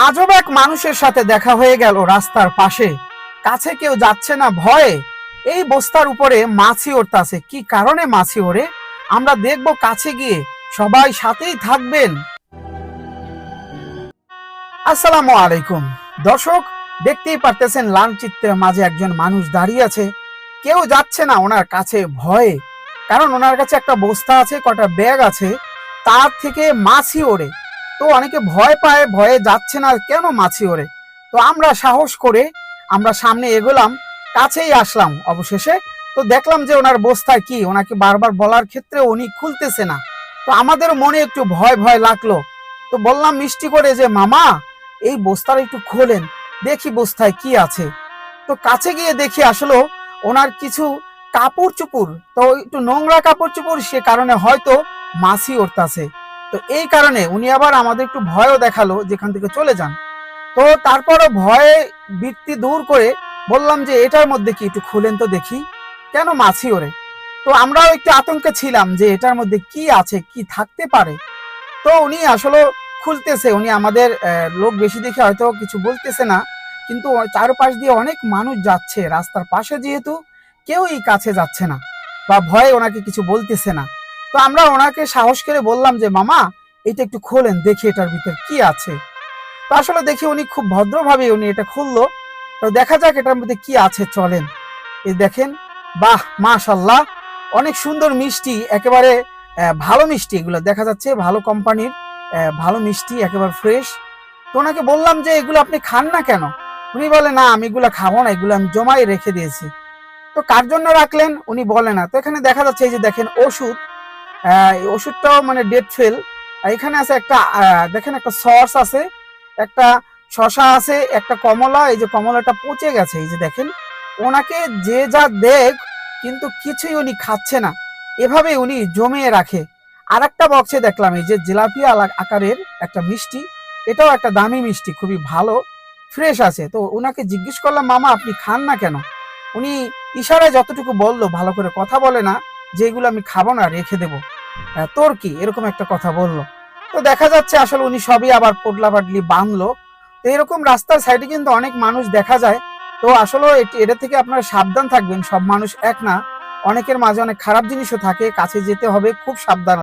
আজব এক মানুষের সাথে দেখা হয়ে গেল রাস্তার পাশে। কাছে কেউ যাচ্ছে না ভয়ে। এই বস্তার উপরে মাছি উড়তাছে, কি কারণে মাছি ওড়ে আমরা দেখব কাছে গিয়ে। সবাই সাথেই থাকবেন। আসসালামু আলাইকুম দর্শক, দেখতেই পারতেছেন লালচিত্রের মাঝে একজন মানুষ দাঁড়িয়ে আছে। কেউ যাচ্ছে না ওনার কাছে ভয়ে, কারণ ওনার কাছে একটা বস্তা আছে, কটা ব্যাগ আছে, তার থেকে মাছি ওড়ে। তো অনেকে ভয় পায়, ভয়ে যাচ্ছে না, কেন মাছি ওড়ে। তো আমরা সাহস করে আমরা সামনে এগোলাম, কাছেই আসলাম অবশেষে। তো দেখলাম যে ওনার বস্তায় কি, ওনাকে বারবার বলার ক্ষেত্রে উনি খুলতেছে না। তো আমাদের মনে একটু ভয় ভয় লাগলো। তো বললাম মিষ্টি করে যে মামা, এই বস্তাটা একটু খোলেন, দেখি বস্তায় কি আছে। তো কাছে গিয়ে দেখি আসলে ওনার কিছু কাপড় চুপড়, তো একটু নোংরা কাপড় চুপড়, সে কারণে হয়তো মাছি উড়তাছে। তো এই কারণে উনি আবার আমাদের একটু ভয়ও দেখালো যেখান থেকে চলে যান। তো তারপরও ভয়ে বৃত্তি দূর করে বললাম যে এটার মধ্যে কি, একটু খুলেন তো দেখি, কেন মাছি ওড়ে। তো আমরাও একটু আতঙ্কে ছিলাম যে এটার মধ্যে কি আছে, কি থাকতে পারে। তো উনি আসলে খুলতেছে, উনি আমাদের লোক বেশি দেখে হয়তো কিছু বলতেছে না, কিন্তু চারপাশ দিয়ে অনেক মানুষ যাচ্ছে রাস্তার পাশে, যেহেতু কেউই কাছে যাচ্ছে না বা ভয়ে ওনাকে কিছু বলতেছে না। তো আমরা ওনাকে সাহস করে বললাম যে মামা, এটা একটু খোলেন দেখি এটার ভিতর কি আছে। তো আসলে দেখি উনি খুব ভদ্রভাবে উনি এটা খুললো। তো দেখা যাক এটার মধ্যে কি আছে, চলেন। এই দেখেন, বাহ মাশাল্লাহ, অনেক সুন্দর মিষ্টি, একেবারে ভালো মিষ্টি, এগুলো দেখা যাচ্ছে ভালো কোম্পানির, ভালো মিষ্টি, একেবারে ফ্রেশ। তো ওনাকে বললাম যে এগুলো আপনি খান না কেন। উনি বলে না, আমি এগুলো খাবো না, এগুলো আমি জমাই রেখে দিয়েছি। তো কার জন্য রাখলেন উনি বলে না। তো এখানে দেখা যাচ্ছে এই যে দেখেন ওষুধ, এই ওষুধটাও মানে ডেট ফেল। এখানে আছে একটা দেখেন একটা সস আছে, একটা শশা আছে, একটা কমলা, এই যে কমলাটা পচে গেছে, এই যে দেখেন। ওনাকে যে যা দেখ, কিন্তু কিছুই উনি খাচ্ছে না, এভাবে উনি জমিয়ে রাখে। আর একটা বক্সে দেখলাম এই যে জিলাপি আকারের একটা মিষ্টি, এটাও একটা দামি মিষ্টি, খুবই ভালো, ফ্রেশ আছে। তো ওনাকে জিজ্ঞেস করলাম মামা আপনি খান না কেন। উনি ইশারায় যতটুকু বললো, ভালো করে কথা বলে না, যে এগুলো আমি খাবো না, রেখে দেবো, তোর কি, এরকম একটা কথা বললো। তো দেখা যাচ্ছে আসলে উনি সবই আবার পোটলা পাটলি বাঁধলো। তো এরকম রাস্তার সাইডে কিন্তু অনেক মানুষ দেখা যায়। তো আসলে এটা থেকে আপনারা সাবধান থাকবেন, সব মানুষ এক না, অনেকের মাঝে অনেক খারাপ জিনিসও থাকে, কাছে যেতে হবে খুব সাবধান।